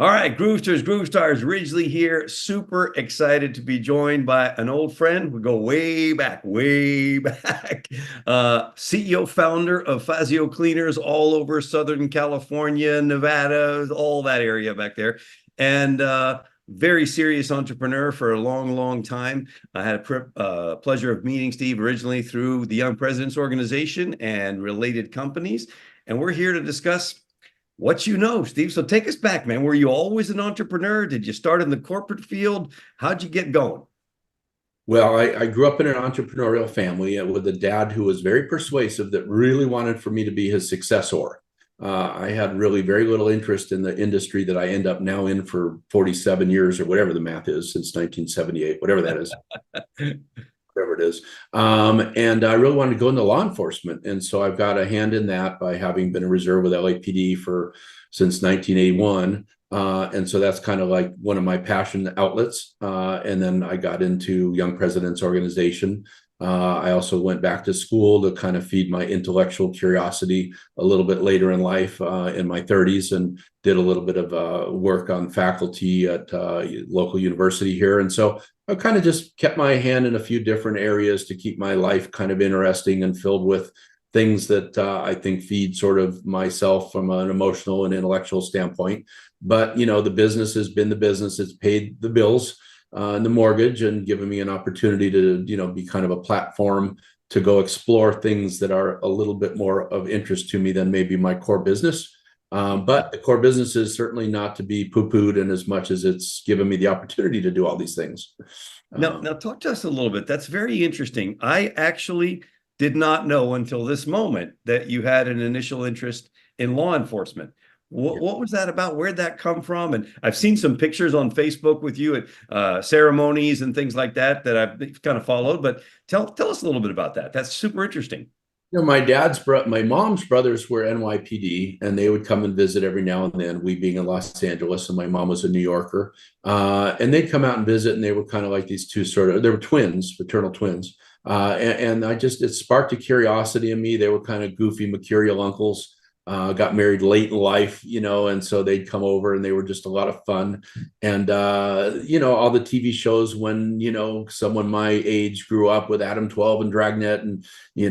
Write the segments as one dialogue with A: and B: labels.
A: All right, Groove Stars, Ridgely here. Super excited to be joined by an old friend. We go way back, way back. CEO, founder of Fazio Cleaners all over Southern California, Nevada, all that area back there. And very serious entrepreneur for a long, long time. I had a pleasure of meeting Steve originally through the Young Presidents Organization and related companies. And we're here to discuss what you know, Steve. So take us back, man. Were you always an entrepreneur? Did you start in the corporate field? How'd you get going?
B: Well, I grew up in an entrepreneurial family with a dad who was very persuasive that really wanted for me to be his successor. I had really very little interest in the industry that I end up now in for 47 years or whatever the math is, since 1978, whatever that is, whatever it is. And I really wanted to go into law enforcement. And so I've got a hand in that by having been a reserve with LAPD for since 1981. And so that's kind of like one of my passion outlets. And then I got into Young Presidents Organization. I also went back to school to kind of feed my intellectual curiosity a little bit later in life, in my 30s, and did a little bit of work on faculty at local university here. And so I kind of just kept my hand in a few different areas to keep my life kind of interesting and filled with things that I think feed sort of myself from an emotional and intellectual standpoint. But, the business has been the business. It's paid the bills and the mortgage and given me an opportunity to, be kind of a platform to go explore things that are a little bit more of interest to me than maybe my core business. But the core business is certainly not to be poo-pooed in as much as it's given me the opportunity to do all these things.
A: Now talk to us a little bit. That's very interesting. I actually did not know until this moment that you had an initial interest in law enforcement. What was that about? Where'd that come from? And I've seen some pictures on Facebook with you at ceremonies and things like that I've kind of followed. But tell us a little bit about that. That's super interesting.
B: My mom's brothers were NYPD, and they would come and visit every now and then. We being in Los Angeles, and my mom was a New Yorker, and they'd come out and visit, and they were kind of like these two they were twins, fraternal twins, and it sparked a curiosity in me. They were kind of goofy, mercurial uncles. Got married late in life, and so they'd come over and they were just a lot of fun. And, all the TV shows when, someone my age grew up with Adam 12 and Dragnet and,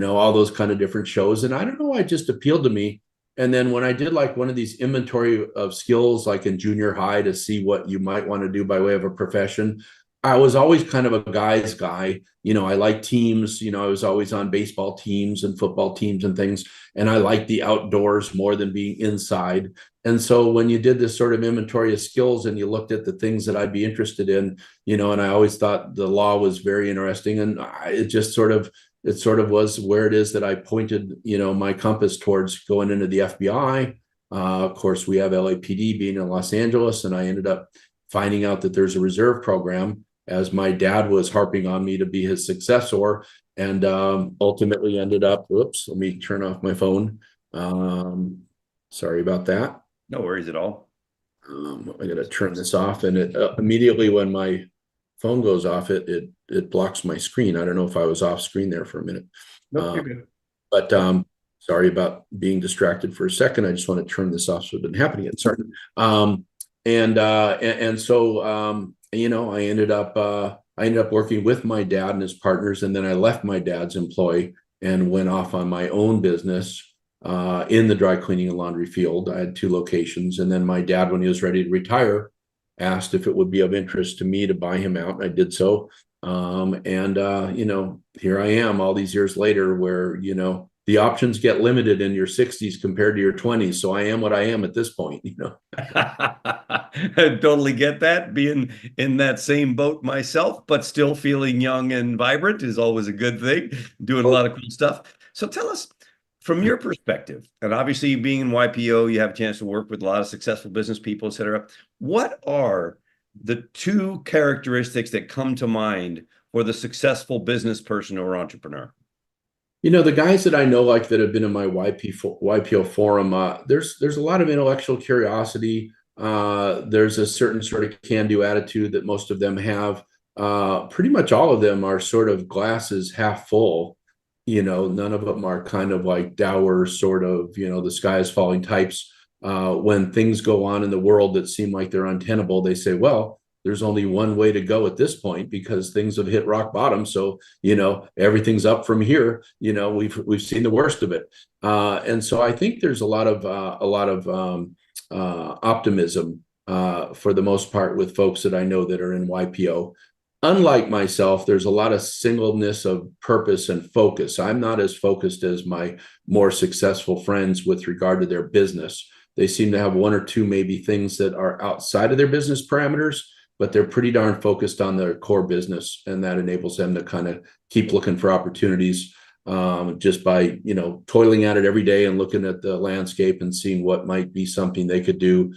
B: all those kind of different shows. And I don't know why it just appealed to me. And then when I did like one of these inventory of skills, like in junior high, to see what you might want to do by way of a profession, I was always kind of a guy's guy. I like teams. I was always on baseball teams and football teams and things. And I like the outdoors more than being inside. And so when you did this sort of inventory of skills and you looked at the things that I'd be interested in, and I always thought the law was very interesting. And it sort of was where it is that I pointed, my compass towards going into the FBI. Of course, we have LAPD being in Los Angeles, and I ended up finding out that there's a reserve program, as my dad was harping on me to be his successor, and ultimately ended up, whoops, let me turn off my phone. Sorry about that.
A: No worries at all.
B: I got to turn this off, and it immediately when my phone goes off, it blocks my screen. I don't know if I was off screen there for a minute.
A: Nope, you're good.
B: But sorry about being distracted for a second. I just want to turn this off so it didn't happen again. Sorry. And so I ended up working with my dad and his partners, and then I left my dad's employ and went off on my own business in the dry cleaning and laundry field. I had two locations, and then my dad, when he was ready to retire, asked if it would be of interest to me to buy him out, and I did so. Here I am all these years later, where the options get limited in your 60s compared to your 20s. So I am what I am at this point.
A: I totally get that. Being in that same boat myself, but still feeling young and vibrant is always a good thing. Doing a lot of cool stuff. So tell us, from your perspective, and obviously being in YPO, you have a chance to work with a lot of successful business people, et cetera. What are the two characteristics that come to mind for the successful business person or entrepreneur?
B: The guys that I know, like that have been in my YPO forum, there's a lot of intellectual curiosity. There's a certain sort of can-do attitude that most of them have. Pretty much all of them are sort of glasses half full. None of them are kind of like dour, sort of, the sky is falling types. when things go on in the world that seem like they're untenable, they say, well, there's only one way to go at this point because things have hit rock bottom. So, everything's up from here. We've seen the worst of it. And so I think there's a lot of optimism for the most part with folks that I know that are in YPO. Unlike myself, there's a lot of singleness of purpose and focus. I'm not as focused as my more successful friends with regard to their business. They seem to have one or two maybe things that are outside of their business parameters, but they're pretty darn focused on their core business, and that enables them to kind of keep looking for opportunities just by toiling at it every day and looking at the landscape and seeing what might be something they could do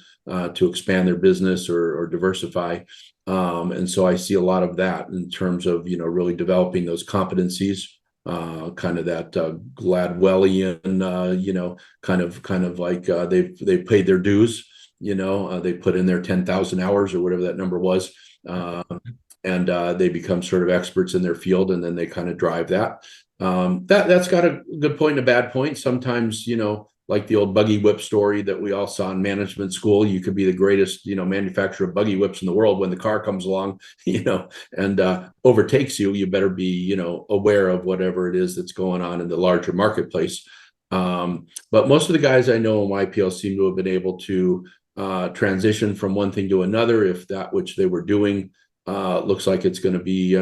B: to expand their business or diversify. And so I see a lot of that in terms of really developing those competencies, kind of that Gladwellian, kind of like they've paid their dues. They put in their 10,000 hours or whatever that number was, and they become sort of experts in their field, and then they kind of drive that. That's got a good point and a bad point. Sometimes, like the old buggy whip story that we all saw in management school, you could be the greatest, manufacturer of buggy whips in the world. When the car comes along, and overtakes you, you better be, aware of whatever it is that's going on in the larger marketplace. But most of the guys I know in YPL seem to have been able to transition from one thing to another if that which they were doing looks like it's going to be,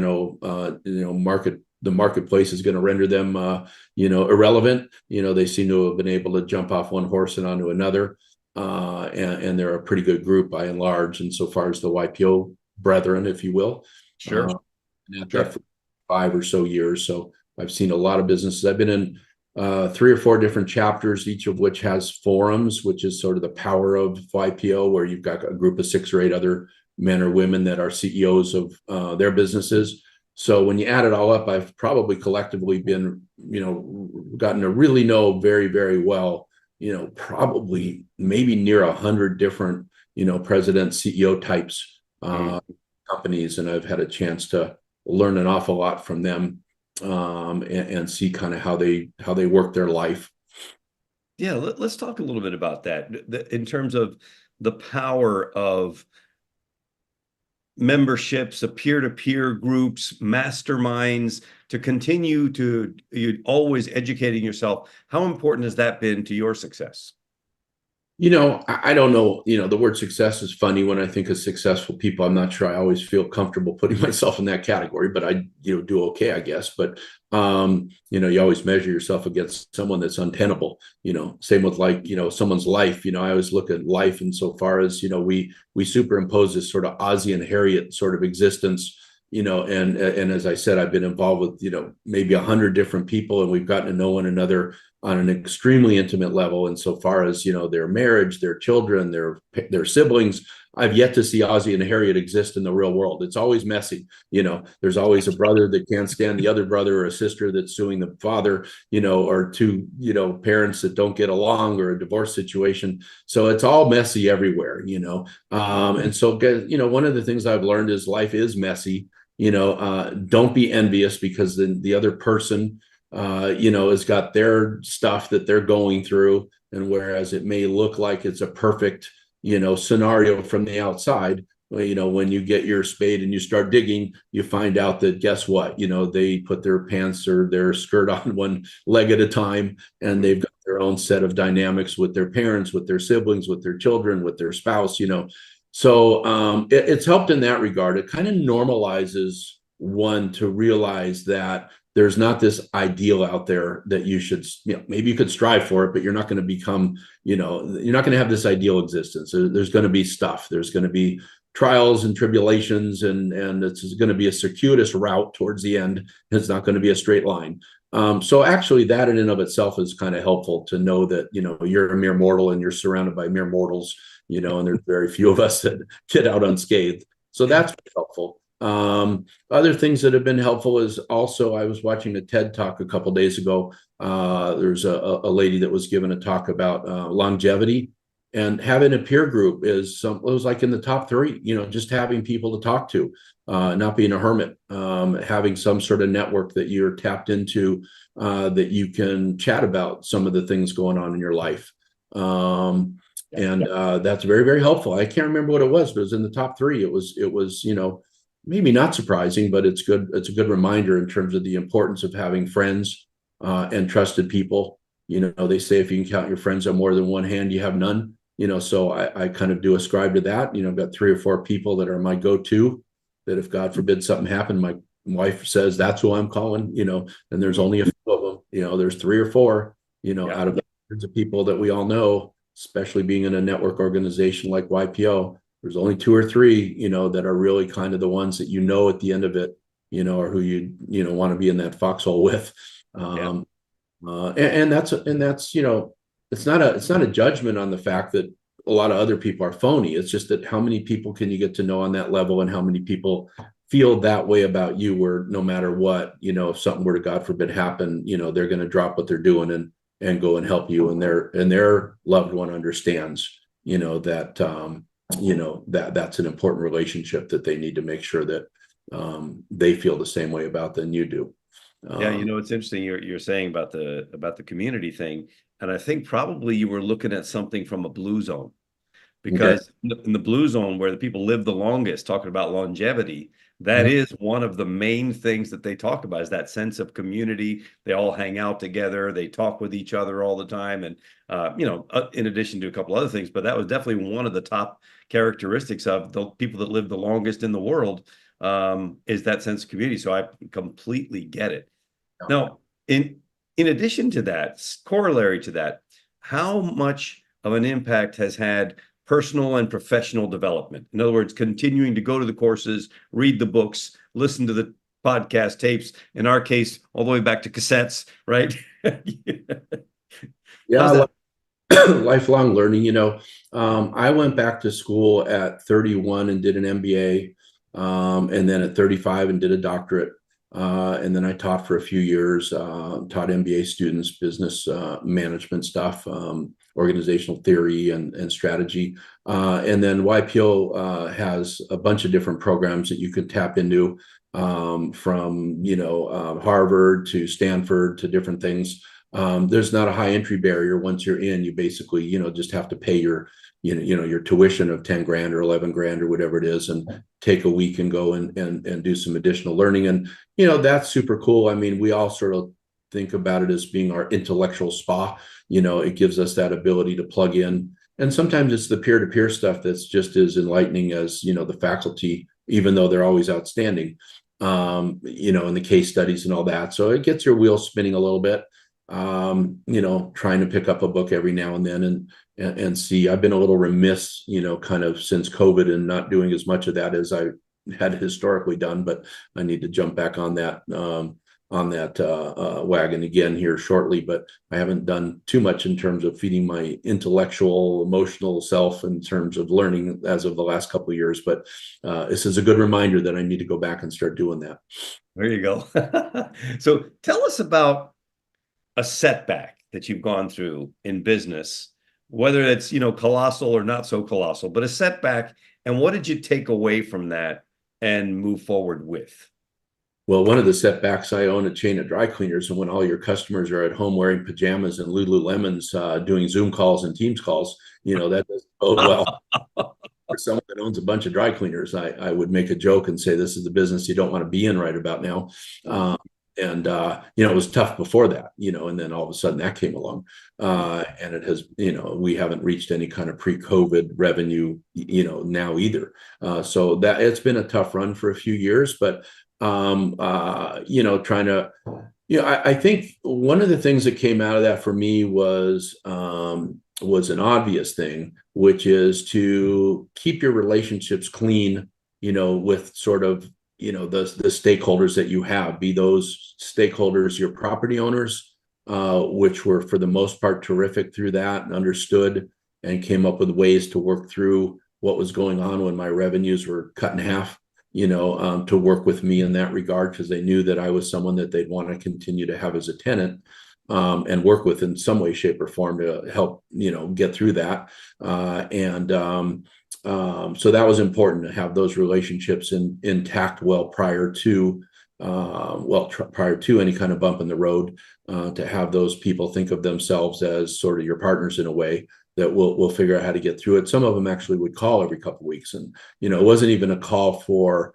B: the marketplace is going to render them, irrelevant. They seem to have been able to jump off one horse and onto another. And they're a pretty good group by and large, insofar as the YPO brethren, if you will.
A: Sure.
B: That for 5 or so years. So I've seen a lot of businesses. I've been in 3 or 4 different chapters, each of which has forums, which is sort of the power of YPO, where you've got a group of 6 or 8 other men or women that are CEOs of their businesses. So when you add it all up, I've probably collectively been, gotten to really know very, very well, probably maybe near 100 different, president, CEO types, companies. And I've had a chance to learn an awful lot from them, and see kind of how they work their life.
A: Yeah, let's talk a little bit about that in terms of the power of memberships, of peer-to-peer groups, masterminds, to continue to you always educating yourself. How important has that been to your success?
B: I don't know, the word success is funny. When I think of successful people, I'm not sure I always feel comfortable putting myself in that category, but I, do okay, I guess. But, you always measure yourself against someone that's untenable, same with like, someone's life. I always look at life insofar as, we superimpose this sort of Ozzie and Harriet sort of existence, and as I said, I've been involved with, maybe 100 different people, and we've gotten to know one another on an extremely intimate level insofar as, their marriage, their children, their siblings. I've yet to see Ozzie and Harriet exist in the real world. It's always messy. There's always a brother that can't stand the other brother, or a sister that's suing the father, or 2, parents that don't get along, or a divorce situation. So it's all messy everywhere, and so, one of the things I've learned is life is messy. Don't be envious because the other person, has got their stuff that they're going through. And whereas it may look like it's a perfect, scenario from the outside, when you get your spade and you start digging, you find out that guess what, they put their pants or their skirt on one leg at a time, and they've got their own set of dynamics with their parents, with their siblings, with their children, with their spouse, So it's helped in that regard. It kind of normalizes one to realize that there's not this ideal out there that you should, maybe you could strive for it, but you're not going to become, you're not going to have this ideal existence. There's going to be stuff. There's going to be trials and tribulations, and it's going to be a circuitous route towards the end. It's not going to be a straight line. So actually that in and of itself is kind of helpful to know that, you're a mere mortal and you're surrounded by mere mortals, and there's very few of us that get out unscathed. So that's helpful. Other things that have been helpful is also, I was watching a TED talk a couple of days ago. There's a lady that was given a talk about longevity, and having a peer group it was like in the top 3, just having people to talk to, not being a hermit, having some sort of network that you're tapped into, that you can chat about some of the things going on in your life. And that's very, very helpful. I can't remember what it was, but it was in the top three. It was, maybe not surprising, but it's good. It's a good reminder in terms of the importance of having friends and trusted people. They say if you can count your friends on more than one hand, you have none. So I kind of do ascribe to that. I've got 3 or 4 people that are my go-to, that if God forbid something happened, my wife says that's who I'm calling, and there's only a few of them. There's 3 or 4,
A: Yeah.
B: out of the hundreds of people that we all know, especially being in a network organization like YPO, there's only 2 or 3, that are really kind of the ones that at the end of it, or who want to be in that foxhole with.
A: Yeah.
B: And that's it's not a judgment on the fact that a lot of other people are phony. It's just that how many people can you get to know on that level, and how many people feel that way about you, where no matter what, if something were to, God forbid, happen, they're going to drop what they're doing and go and help you, and their loved one understands, that that's an important relationship that they need to make sure that they feel the same way about than you do.
A: Yeah, it's interesting you're saying about the community thing, and I think probably you were looking at something from a blue zone,
B: Okay.
A: because in the blue zone, where the people live the longest, talking about longevity, that
B: Mhm.
A: is one of the main things that they talk about, is that sense of community. They all hang out together, they talk with each other all the time, and in addition to a couple other things, but that was definitely one of the top characteristics of the people that live the longest in the world, is that sense of community. So I completely get it. Now, in addition to that, corollary to that, how much of an impact has had personal and professional development? In other words, continuing to go to the courses, read the books, listen to the podcast tapes, in our case, all the way back to cassettes, right? How's
B: Yeah,
A: that?
B: lifelong learning. I went back to school at 31 and did an MBA, and then at 35 and did a doctorate. And then I taught for a few years, taught MBA students business management stuff, organizational theory and strategy. And then YPO has a bunch of different programs that you could tap into, from Harvard to Stanford to different things. There's not a high entry barrier. Once you're in, you basically just have to pay your tuition of 10 grand or 11 grand or whatever it is, and take a week and go and do some additional learning. And that's super cool. I mean, we all sort of think about it as being our intellectual spa. It gives us that ability to plug in, and sometimes it's the peer-to-peer stuff that's just as enlightening as the faculty, even though they're always outstanding, in the case studies and all that. So it gets your wheels spinning a little bit. Trying to pick up a book every now and then and see. I've been a little remiss, kind of since COVID, and not doing as much of that as I had historically done, but I need to jump back on that wagon again here shortly. But I haven't done too much in terms of feeding my intellectual, emotional self in terms of learning as of the last couple of years. But this is a good reminder that I need to go back and start doing that.
A: There you go. So tell us about a setback that you've gone through in business, whether it's, colossal or not so colossal, but a setback, and what did you take away from that and move forward with?
B: Well, one of the setbacks, I own a chain of dry cleaners, and when all your customers are at home wearing pajamas and Lululemons, doing Zoom calls and Teams calls, that doesn't bode well. For someone that owns a bunch of dry cleaners, I would make a joke and say, this is the business you don't want to be in right about now. And it was tough before that, and then all of a sudden that came along, and it has, we haven't reached any kind of pre-COVID revenue, now either. So that it's been a tough run for a few years, but trying to, I think one of the things that came out of that for me was an obvious thing, which is to keep your relationships clean, with sort of the stakeholders that you have, be those stakeholders your property owners, which were for the most part terrific through that and understood and came up with ways to work through what was going on when my revenues were cut in half, to work with me in that regard, because they knew that I was someone that they'd want to continue to have as a tenant, and work with in some way, shape, or form to help get through that. So that was important to have those relationships intact well prior to any kind of bump in the road, to have those people think of themselves as sort of your partners in a way, that we'll figure out how to get through it. Some of them actually would call every couple of weeks, and it wasn't even a call for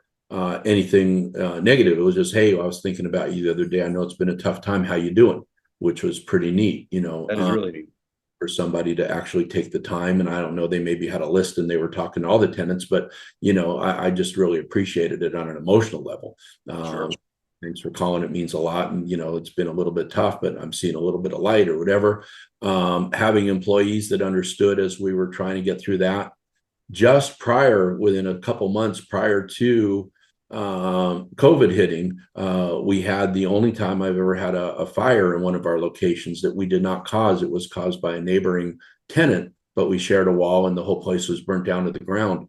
B: anything negative. It was just, hey, I was thinking about you the other day. I know it's been a tough time. How you doing? Which was pretty neat,
A: That is really neat.
B: for somebody to actually take the time. And I don't know, they maybe had a list and they were talking to all the tenants, but I just really appreciated it on an emotional level.
A: Sure.
B: Thanks for calling. It means a lot. And it's been a little bit tough, but I'm seeing a little bit of light or whatever. Having employees that understood as we were trying to get through that, just within a couple months prior to COVID hitting, we had the only time I've ever had a fire in one of our locations that we did not cause. It was caused by a neighboring tenant, but we shared a wall and the whole place was burnt down to the ground.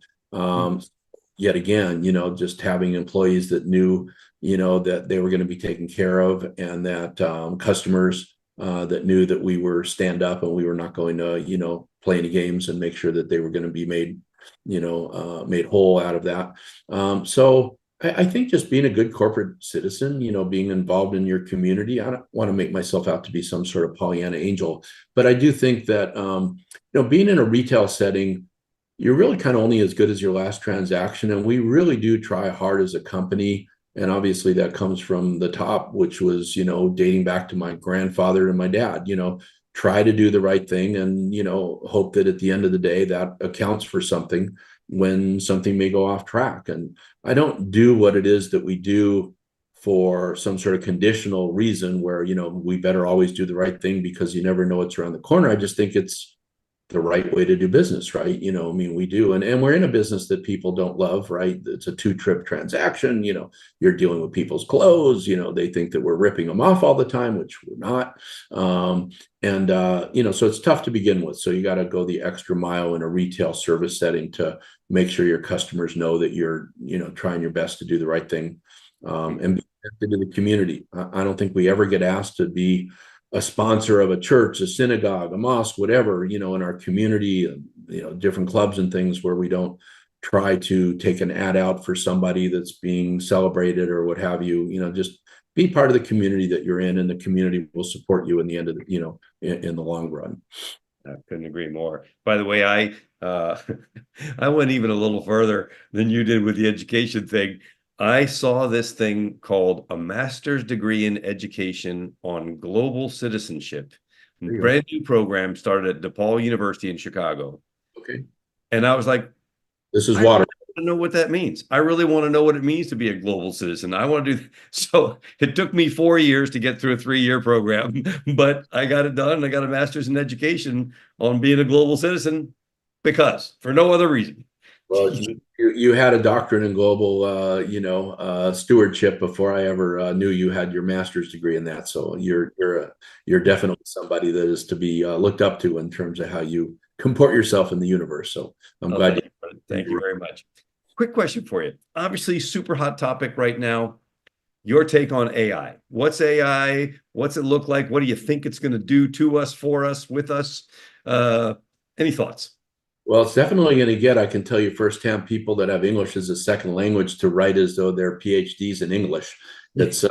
B: Yet again, just having employees that knew, that they were going to be taken care of, and that customers that knew that we were stand up and we were not going to, play any games, and make sure that they were going to be made whole out of that. So I think just being a good corporate citizen, being involved in your community. I don't want to make myself out to be some sort of Pollyanna angel, but I do think that, being in a retail setting, you're really kind of only as good as your last transaction. And we really do try hard as a company. And obviously that comes from the top, which was, dating back to my grandfather and my dad, try to do the right thing, and, hope that at the end of the day that accounts for something when something may go off track. And I don't do what it is that we do for some sort of conditional reason where, we better always do the right thing because you never know what's around the corner. I just think it's the right way to do business, right? We do. And we're in a business that people don't love, right? It's a 2-trip transaction. You're dealing with people's clothes. They think that we're ripping them off all the time, which we're not. So it's tough to begin with. So you got to go the extra mile in a retail service setting to make sure your customers know that you're, trying your best to do the right thing, and be connected to the community. I don't think we ever get asked to be a sponsor of a church, a synagogue, a mosque, whatever, in our community, different clubs and things, where we don't try to take an ad out for somebody that's being celebrated or what have you. Just be part of the community that you're in, and the community will support you in the end of the, in the long run.
A: I couldn't agree more. By the way, I went even a little further than you did with the education thing. I saw this thing called a master's degree in education on global citizenship. Brand new program started at DePaul University in Chicago.
B: Okay.
A: And I was like,
B: this is
A: I
B: water.
A: want to know what that means. I really want to know what it means to be a global citizen. I want to do so. It took me 4 years to get through a 3-year program, but I got it done. I got a master's in education on being a global citizen for no other reason.
B: Well, you had a doctorate in global, stewardship before I ever knew you had your master's degree in that. So you're definitely somebody that is to be looked up to in terms of how you comport yourself in the universe. So I'm glad.
A: Thank you very much. Quick question for you. Obviously, super hot topic right now. Your take on AI. What's AI? What's it look like? What do you think it's going to do to us, for us, with us? Any thoughts?
B: Well, it's definitely going to get, I can tell you firsthand, people that have English as a second language to write as though they're PhDs in English. It's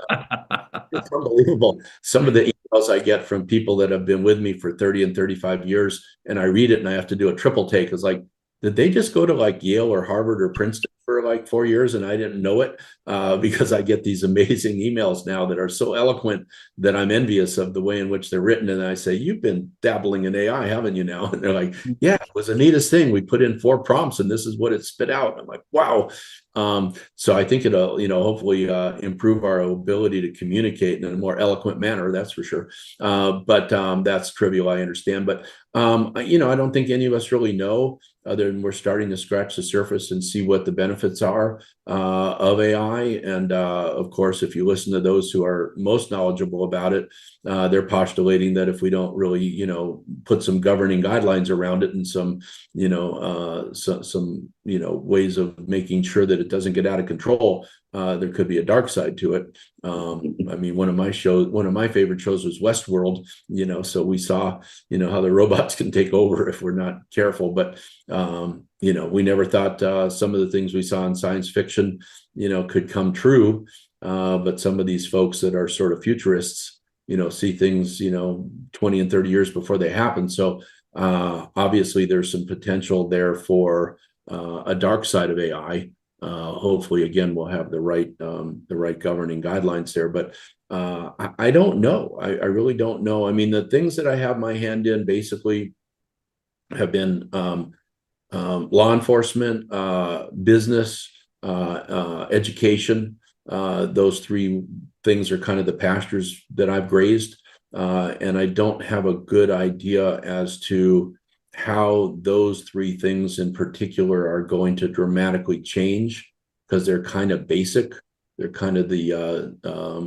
B: unbelievable. Some of the emails I get from people that have been with me for 30 and 35 years, and I read it and I have to do a triple take. It's like, did they just go to like Yale or Harvard or Princeton for like 4 years and I didn't know it? Because I get these amazing emails now that are so eloquent that I'm envious of the way in which they're written. And I say, you've been dabbling in AI, haven't you now? And they're like, yeah, it was the neatest thing. We put in 4 prompts and this is what it spit out. I'm like, wow. So I think it'll, hopefully improve our ability to communicate in a more eloquent manner. That's for sure. But that's trivial, I understand. But, I don't think any of us really know, other than we're starting to scratch the surface and see what the benefits are of AI. And of course, if you listen to those who are most knowledgeable about it, they're postulating that if we don't really, put some governing guidelines around it and some, some ways of making sure that it doesn't get out of control, there could be a dark side to it. I mean, one of my favorite shows was Westworld, so we saw, how the robots can take over if we're not careful. But, we never thought some of the things we saw in science fiction, could come true. But some of these folks that are sort of futurists, see things, 20 and 30 years before they happen. So Obviously, there's some potential there for a dark side of AI. Hopefully, again, we'll have the right governing guidelines there. But I don't know. I really don't know. I mean, the things that I have my hand in basically have been law enforcement, business, education. Those three things are kind of the pastures that I've grazed. And I don't have a good idea as to how those three things in particular are going to dramatically change because they're kind of basic. They're kind of the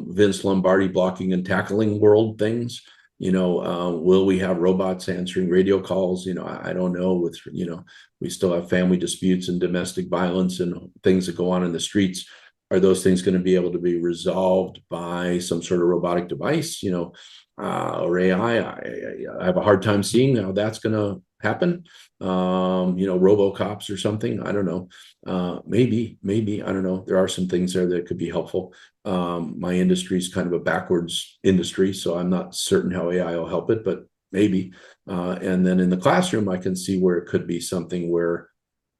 B: Vince Lombardi blocking and tackling world things. Will we have robots answering radio calls? I don't know. We still have family disputes and domestic violence and things that go on in the streets. Are those things going to be able to be resolved by some sort of robotic device, or AI? I have a hard time seeing how that's going to happen. RoboCops or something. I don't know. Maybe, I don't know. There are some things there that could be helpful. My industry is kind of a backwards industry, so I'm not certain how AI will help it, but maybe. And then in the classroom, I can see where it could be something where,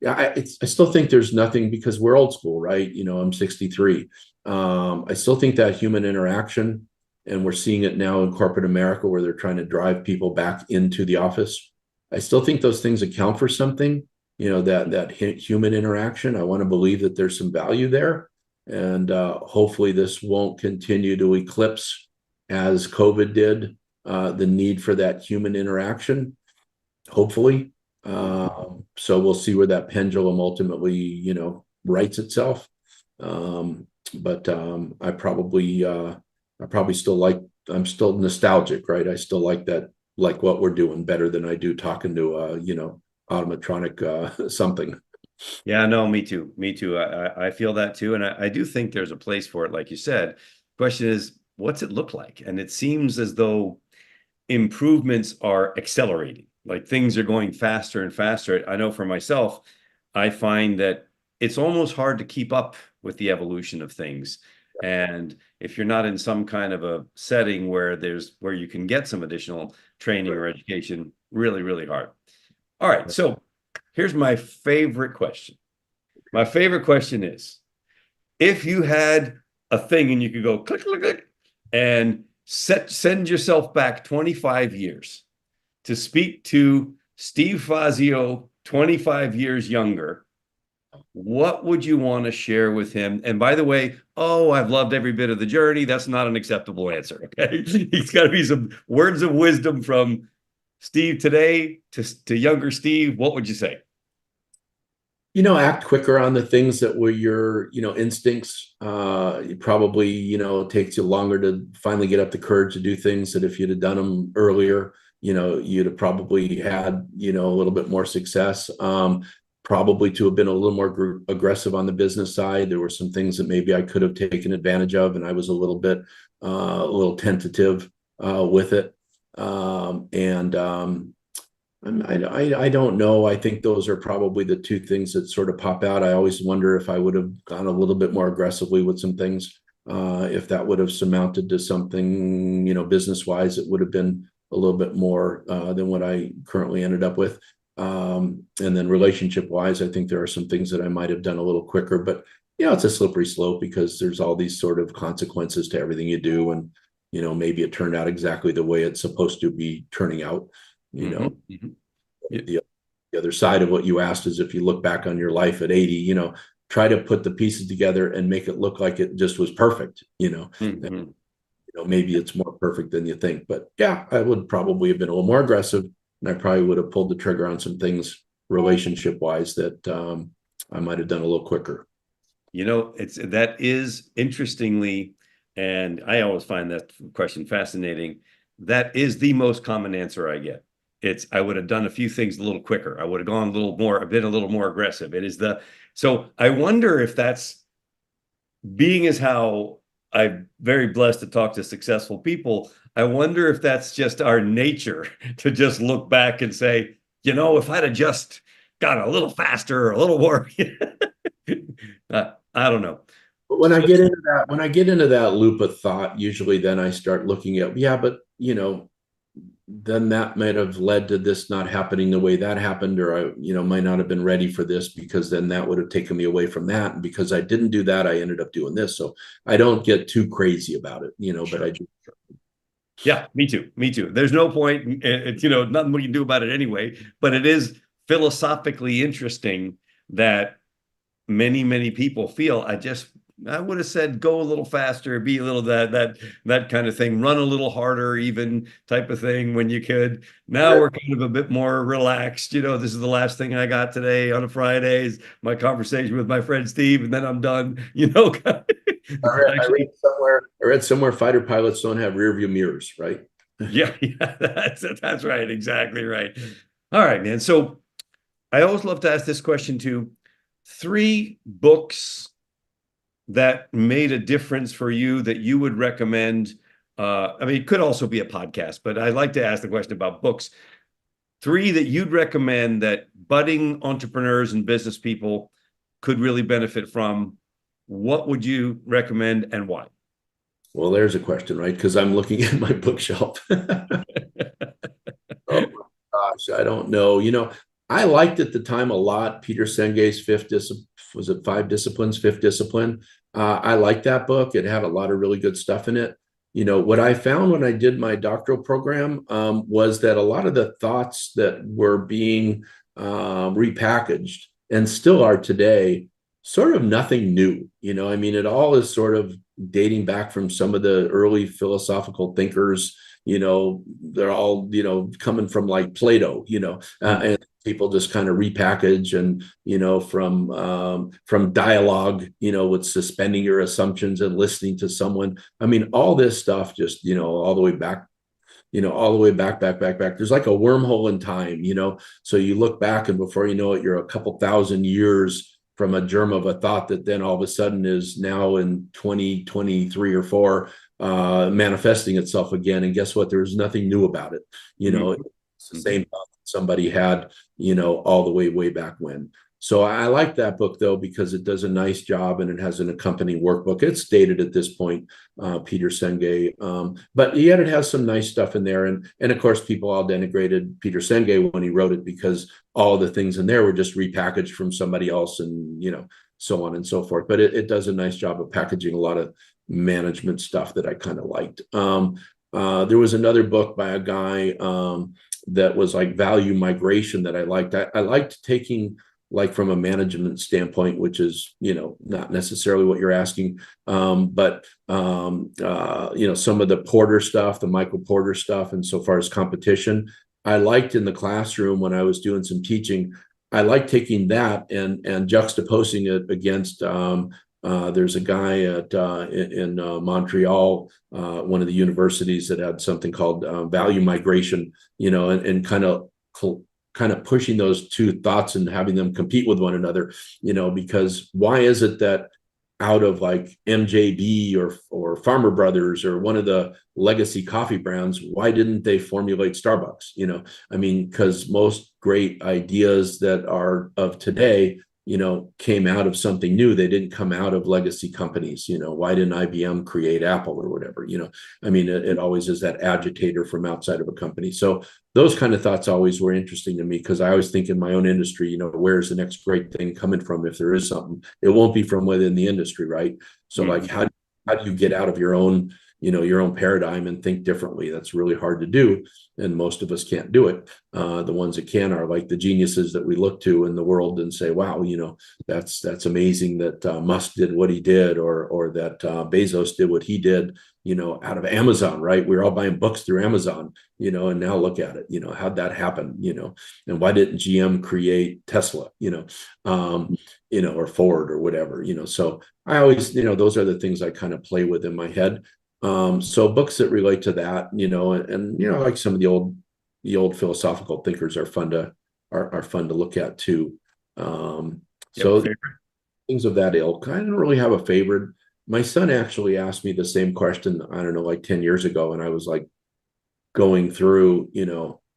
B: yeah, I still think there's nothing because we're old school, right? I'm 63. I still think that human interaction, and we're seeing it now in corporate America where they're trying to drive people back into the office. I still think those things account for something, that human interaction. I want to believe that there's some value there. And hopefully this won't continue to eclipse, as COVID did, the need for that human interaction, hopefully. So we'll see where that pendulum ultimately, rights itself. But I probably still I'm still nostalgic, right? I still like that, like what we're doing better than I do talking to, automatronic something.
A: Yeah, no, me too. Me too. I feel that too. And I do think there's a place for it, like you said. Question is, what's it look like? And it seems as though improvements are accelerating. Like things are going faster and faster. I know for myself, I find that it's almost hard to keep up with the evolution of things. And if you're not in some kind of a setting where you can get some additional training or education, really, really hard. All right. So here's my favorite question. My favorite question is, if you had a thing and you could go click, click, click, and send yourself back 25 years to speak to Steve Fazio, 25 years younger, what would you want to share with him? And by the way, I've loved every bit of the journey. That's not an acceptable answer. Okay. He's got to be some words of wisdom from Steve today to younger Steve. What would you say?
B: Act quicker on the things that were your, instincts. It probably, takes you longer to finally get up the courage to do things that if you'd have done them earlier, you'd have probably had, a little bit more success. Probably to have been a little more aggressive on the business side. There were some things that maybe I could have taken advantage of, and I was a little tentative with it. I don't know. I think those are probably the two things that sort of pop out. I always wonder if I would have gone a little bit more aggressively with some things, if that would have surmounted to something, business wise, it would have been a little bit more than what I currently ended up with. And then relationship wise, I think there are some things that I might have done a little quicker, but it's a slippery slope because there's all these sort of consequences to everything you do. And, maybe it turned out exactly the way it's supposed to be turning out.
A: Mm-hmm.
B: The other side of what you asked is if you look back on your life at 80, try to put the pieces together and make it look like it just was perfect,
A: Mm-hmm.
B: Maybe it's more perfect than you think, but yeah, I would probably have been a little more aggressive, and I probably would have pulled the trigger on some things relationship wise that I might have done a little quicker.
A: That is interestingly, and I always find that question fascinating. That is the most common answer I get. I would have done a few things a little quicker. I would have gone a little more, been a little more aggressive. So I wonder if that's being as how I'm very blessed to talk to successful people. I wonder if that's just our nature to just look back and say, if I'd have just gone a little faster or a little more, I don't know.
B: But when I get into that loop of thought, usually then I start looking at, yeah, but then that might have led to this not happening the way that happened, or I, might not have been ready for this, because then that would have taken me away from that. And because I didn't do that, I ended up doing this. So I don't get too crazy about it, but
A: Sure.
B: I do.
A: Yeah, me too. Me too. There's no point. It's, nothing we can do about it anyway. But it is philosophically interesting that many people feel I would have said go a little faster, be a little that kind of thing, run a little harder, even type of thing when you could. Now we're kind of a bit more relaxed. This is the last thing I got today on a Friday is my conversation with my friend Steve, and then I'm done.
B: I read somewhere fighter pilots don't have rear view mirrors, right?
A: Yeah, yeah, that's right, exactly right. All right, man. So I always love to ask this question too. Three books that made a difference for you that you would recommend? I mean, it could also be a podcast, but I like to ask the question about books. Three that you'd recommend that budding entrepreneurs and business people could really benefit from. What would you recommend and why?
B: Well, there's a question, right? Because I'm looking at my bookshelf. Oh my gosh, I don't know. I liked at the time a lot Peter Senge's was it Five Disciplines, Fifth Discipline. I liked that book. It had a lot of really good stuff in it. What I found when I did my doctoral program was that a lot of the thoughts that were being repackaged and still are today, sort of nothing new. I mean, it all is sort of dating back from some of the early philosophical thinkers. They're all coming from like Plato, and people just kind of repackage, and from dialogue, with suspending your assumptions and listening to someone. I mean, all this stuff just all the way back, all the way back. There's like a wormhole in time, so you look back, and before you know it, you're a couple thousand years from a germ of a thought that then all of a sudden is now in 2023 or 4 manifesting itself again. And guess what? There's nothing new about it. It's the same thought that somebody had, all the way back when. So I like that book though, because it does a nice job, and it has an accompanying workbook. It's dated at this point, Peter Senge, but yet it has some nice stuff in there. And of course, people all denigrated Peter Senge when he wrote it, because all the things in there were just repackaged from somebody else, and so on and so forth. But it does a nice job of packaging a lot of management stuff that I kind of liked. There was another book by a guy that was like Value Migration that I liked. I liked taking, like, from a management standpoint, which is not necessarily what you're asking, but some of the Porter stuff, the Michael Porter stuff, and so far as competition, I liked in the classroom when I was doing some teaching. I liked taking that and juxtaposing it against. There's a guy in Montreal, one of the universities, that had something called Value Migration, and kind of pushing those two thoughts and having them compete with one another, because why is it that out of like MJB or Farmer Brothers or one of the legacy coffee brands, why didn't they formulate Starbucks? I mean, because most great ideas that are of today, came out of something new. They didn't come out of legacy companies. Why didn't IBM create Apple or whatever? I mean, it always is that agitator from outside of a company. So those kind of thoughts always were interesting to me, because I always think in my own industry, where's the next great thing coming from? If there is something, it won't be from within the industry, right? So like, how do you get out of your own paradigm and think differently? That's really hard to do, and most of us can't do it. The ones that can are like the geniuses that we look to in the world and say, wow, that's amazing that Musk did what he did, or that Bezos did what he did, out of Amazon, right? We're all buying books through Amazon, and now look at it, how'd that happen, and why didn't GM create Tesla, or Ford or whatever, so I always, those are the things I kind of play with in my head. So books that relate to that, and like some of the old philosophical thinkers are fun to look at too. So things of that ilk. I didn't really have a favorite. My son actually asked me the same question, I don't know, like 10 years ago, and I was like going through,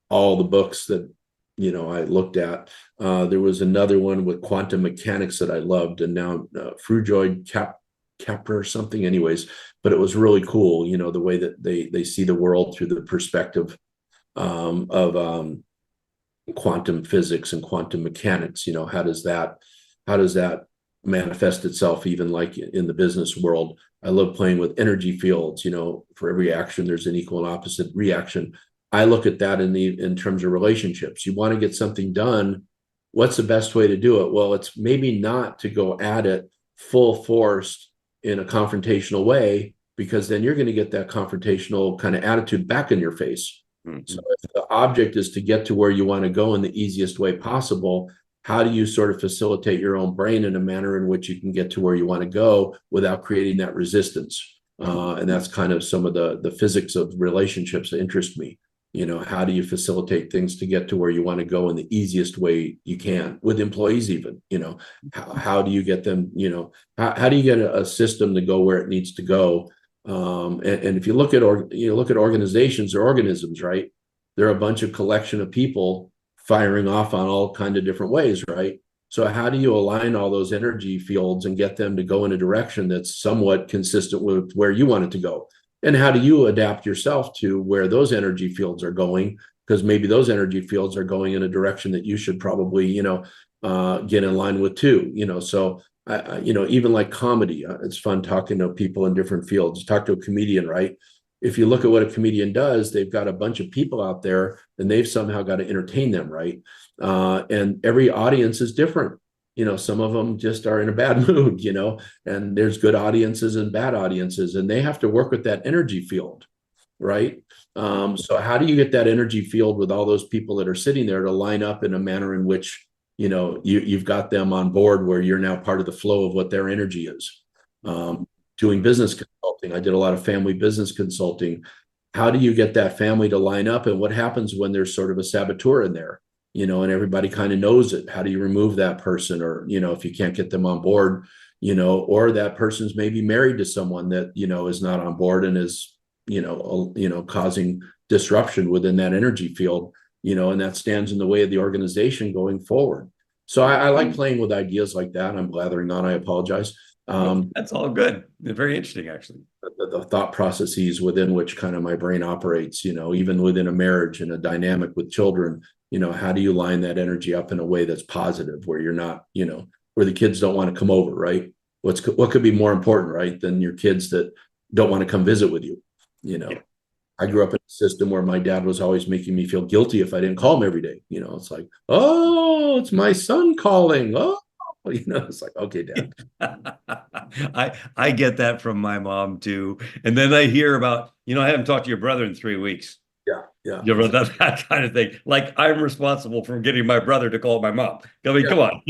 B: all the books that I looked at. There was another one with quantum mechanics that I loved, and now Frujoid Capra or something, anyways. But it was really cool, the way that they see the world through the perspective of quantum physics and quantum mechanics. How does that manifest itself even like in the business world? I love playing with energy fields. For every action there's an equal and opposite reaction. I look at that in terms of relationships. You want to get something done. What's the best way to do it? Well, it's maybe not to go at it full force in a confrontational way, because then you're going to get that confrontational kind of attitude back in your face. So
A: Mhm.
B: if the object is to get to where you want to go in the easiest way possible, how do you sort of facilitate your own brain in a manner in which you can get to where you want to go without creating that resistance? And that's kind of some of the physics of relationships that interest me. How do you facilitate things to get to where you want to go in the easiest way you can with employees? Even, how do you get them? How do you get a system to go where it needs to go? And if you look at organizations or organisms, right? They're a bunch of collection of people firing off on all kind of different ways, right? So how do you align all those energy fields and get them to go in a direction that's somewhat consistent with where you want it to go? And how do you adapt yourself to where those energy fields are going? Because maybe those energy fields are going in a direction that you should probably, get in line with too. So even like comedy, it's fun talking to people in different fields. Talk to a comedian, right? If you look at what a comedian does, they've got a bunch of people out there and they've somehow got to entertain them, right? And every audience is different. Some of them just are in a bad mood, and there's good audiences and bad audiences, and they have to work with that energy field, right? So how do you get that energy field with all those people that are sitting there to line up in a manner in which you've got them on board where you're now part of the flow of what their energy is? Doing business consulting, I did a lot of family business consulting. How do you get that family to line up, and what happens when there's sort of a saboteur in there? And everybody kind of knows it. How do you remove that person? Or, if you can't get them on board, or that person's maybe married to someone that, is not on board and is, causing disruption within that energy field, and that stands in the way of the organization going forward. So I like playing with ideas like that. I'm blathering on, I apologize.
A: That's all good. Very interesting, actually.
B: The thought processes within which kind of my brain operates, even within a marriage and a dynamic with children, how do you line that energy up in a way that's positive, where you're not, where the kids don't want to come over, right? What could be more important, right, than your kids that don't want to come visit with you?
A: Yeah.
B: I grew up in a system where my dad was always making me feel guilty if I didn't call him every day. It's like, oh, it's my son calling. Oh, it's like, okay, Dad.
A: I get that from my mom too. And then I hear about, I haven't talked to your brother in 3 weeks.
B: Yeah, yeah,
A: You know,
B: exactly.
A: that kind of thing. Like I'm responsible for getting my brother to call my mom. I mean,
B: Yeah.
A: come on.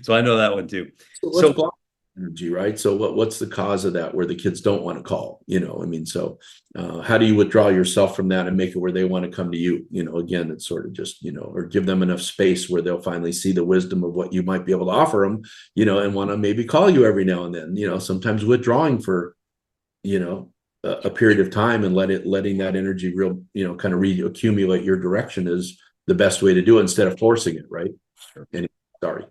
A: So I know that one too.
B: So let's
A: So
B: block energy, right? So what's the cause of that where the kids don't want to call? I mean, so how do you withdraw yourself from that and make it where they want to come to you? Again, it's sort of just, or give them enough space where they'll finally see the wisdom of what you might be able to offer them, and want to maybe call you every now and then, sometimes withdrawing for, a period of time and letting that energy real, kind of reaccumulate your direction is the best way to do it instead of forcing it, right?
A: sure.
B: And sorry.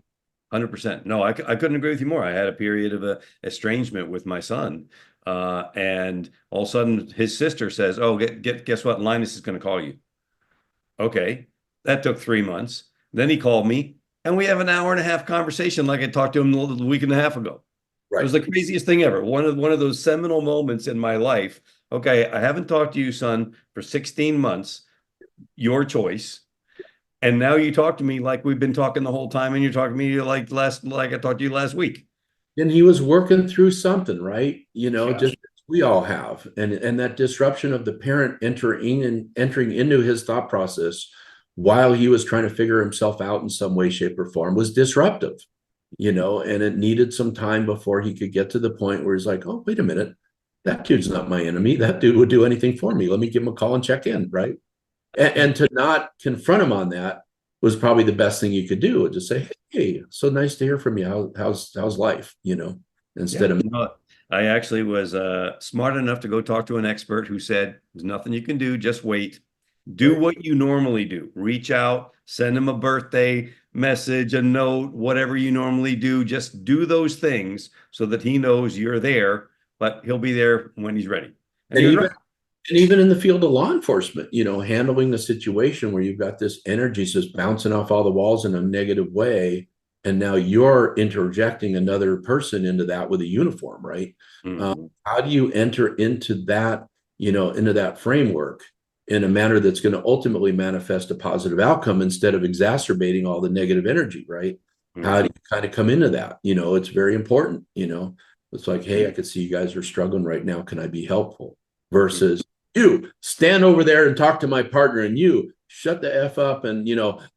A: 100%. No, I couldn't agree with you more. I had a period of estrangement with my son. And all of a sudden his sister says, oh, guess what? Linus is going to call you. Okay. That took 3 months. Then he called me and we have an hour and a half conversation like I talked to him a week and a half ago. It
B: Right.
A: was the craziest thing ever. One of those seminal moments in my life. Okay, I haven't talked to you, son, for 16 months. Your choice. And now you talk to me like we've been talking the whole time, and you're talking to me like I talked to you last week.
B: And he was working through something, right?
A: Yeah.
B: Just as we all have. And that disruption of the parent entering into his thought process while he was trying to figure himself out in some way, shape, or form was disruptive, and it needed some time before he could get to the point where he's like, oh, wait a minute, that dude's not my enemy. That dude would do anything for me. Let me give him a call and check in, right? And to not confront him on that was probably the best thing you could do. Just say, hey, so nice to hear from you. How's life?
A: Yeah.
B: Instead of
A: I actually was smart enough to go talk to an expert who said, there's nothing you can do, just wait. Do
B: right.
A: what you normally do. Reach out, send him a birthday message, a note, whatever you normally do. Just do those things so that he knows you're there, but he'll be there when he's ready. And
B: And
A: he was
B: even
A: right.
B: And even in the field of law enforcement, handling the situation where you've got this energy just bouncing off all the walls in a negative way, and now you're interjecting another person into that with a uniform, right?
A: Mhm.
B: How do you enter into that framework in a manner that's going to ultimately manifest a positive outcome instead of exacerbating all the negative energy, right? How do
A: Mhm.
B: you kind of come into that? It's very important. It's like, hey, I could see you guys are struggling right now. Can I be helpful? Versus you stand over there and talk to my partner, and you shut the F up and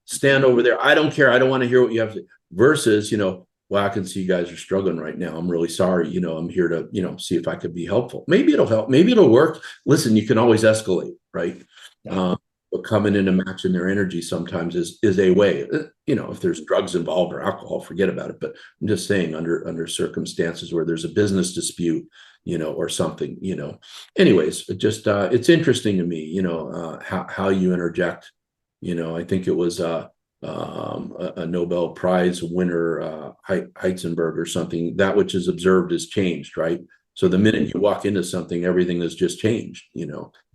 B: stand over there. I don't care. I don't want to hear what you have to say. Versus, well, I can see you guys are struggling right now. I'm really sorry. I'm here to, see if I could be helpful. Maybe it'll help. Maybe it'll work. Listen, you can always escalate, right?
A: Yeah.
B: Um, but coming in and matching their energy sometimes is a way. If there's drugs involved or alcohol, forget about it. But I'm just saying, under circumstances where there's a business dispute, or something, Anyways, it just it's interesting to me, how you interject. I think it was a Nobel Prize winner, Heisenberg or something. That which is observed is changed, right? So the minute you walk into something, everything has just changed.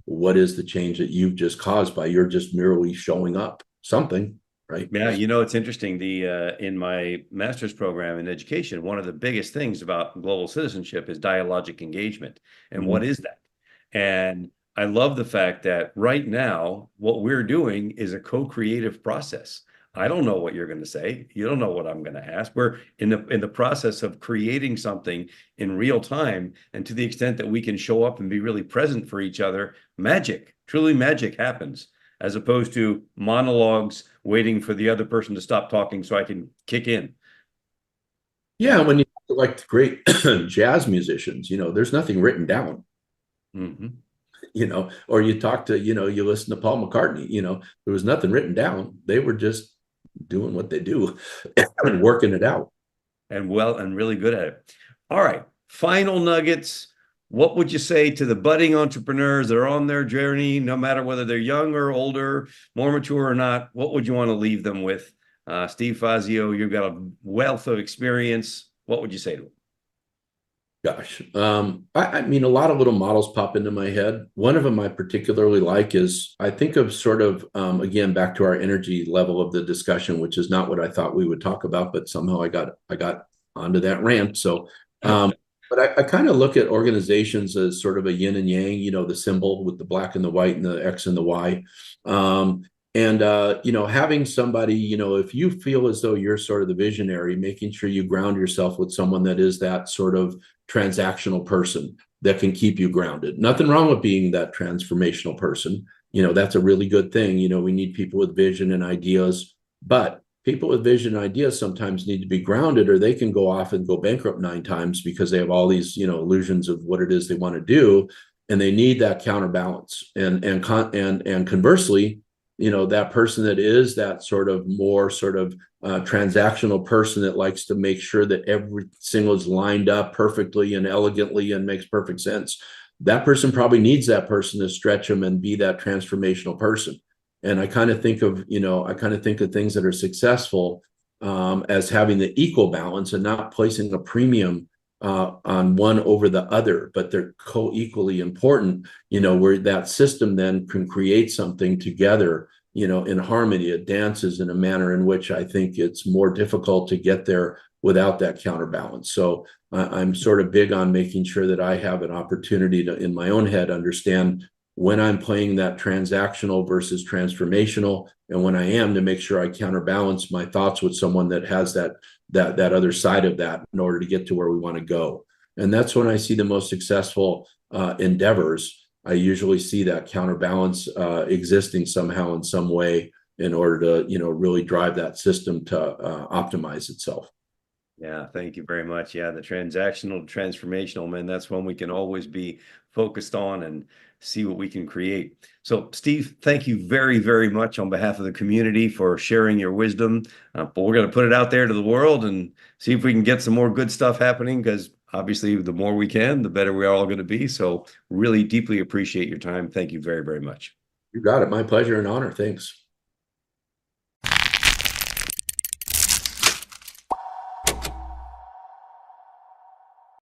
B: What is the change that you've just caused by you're just merely showing up? Something, right?
A: Yeah, it's interesting. The in my master's program in education, one of the biggest things about global citizenship is dialogic engagement. And
B: Mhm.
A: what is that? And I love the fact that right now, what we're doing is a co-creative process. I don't know what you're going to say. You don't know what I'm going to ask. We're in the process of creating something in real time. And to the extent that we can show up and be really present for each other, magic, truly magic happens, as opposed to monologues waiting for the other person to stop talking so I can kick in.
B: Yeah, when you like the great jazz musicians, there's nothing written down,
A: Mhm.
B: or you talk to, you listen to Paul McCartney, there was nothing written down. They were just doing what they do and working it out.
A: And really good at it. All right. Final nuggets. What would you say to the budding entrepreneurs that are on their journey, no matter whether they're young or older, more mature or not? What would you want to leave them with? Steve Fazio, you've got a wealth of experience. What would you say to them?
B: Gosh, I mean, a lot of little models pop into my head. One of them I particularly like is I think of sort of again back to our energy level of the discussion, which is not what I thought we would talk about, but somehow I got onto that rant. So, but I kind of look at organizations as sort of a yin and yang. The symbol with the black and the white and the X and the Y. Um, and having somebody, if you feel as though you're sort of the visionary, making sure you ground yourself with someone that is that sort of transactional person that can keep you grounded. Nothing wrong with being that transformational person. That's a really good thing. We need people with vision and ideas, but people with vision and ideas sometimes need to be grounded or they can go off and go bankrupt 9 times because they have all these, illusions of what it is they want to do. And they need that counterbalance. And conversely, that person that is that sort of more sort of transactional person that likes to make sure that every single is lined up perfectly and elegantly and makes perfect sense. That person probably needs that person to stretch them and be that transformational person. And I kind of think of things that are successful as having the equal balance and not placing a premium on one over the other, but they're co-equally important, where that system then can create something together, in harmony. It dances in a manner in which I think it's more difficult to get there without that counterbalance. So I'm sort of big on making sure that I have an opportunity to, in my own head, understand when I'm playing that transactional versus transformational, and when I am, to make sure I counterbalance my thoughts with someone that has that other side of that in order to get to where we want to go. And that's when I see the most successful endeavors. I usually see that counterbalance existing somehow in some way in order to really drive that system to optimize itself.
A: Yeah, thank you very much. Yeah, the transactional, transformational, man, that's one we can always be focused on and see what we can create. So, Steve, thank you very, very much on behalf of the community for sharing your wisdom. But we're going to put it out there to the world and see if we can get some more good stuff happening because obviously, the more we can, the better we are all going to be. So, really deeply appreciate your time. Thank you very, very much.
B: You got it. My pleasure and honor. Thanks.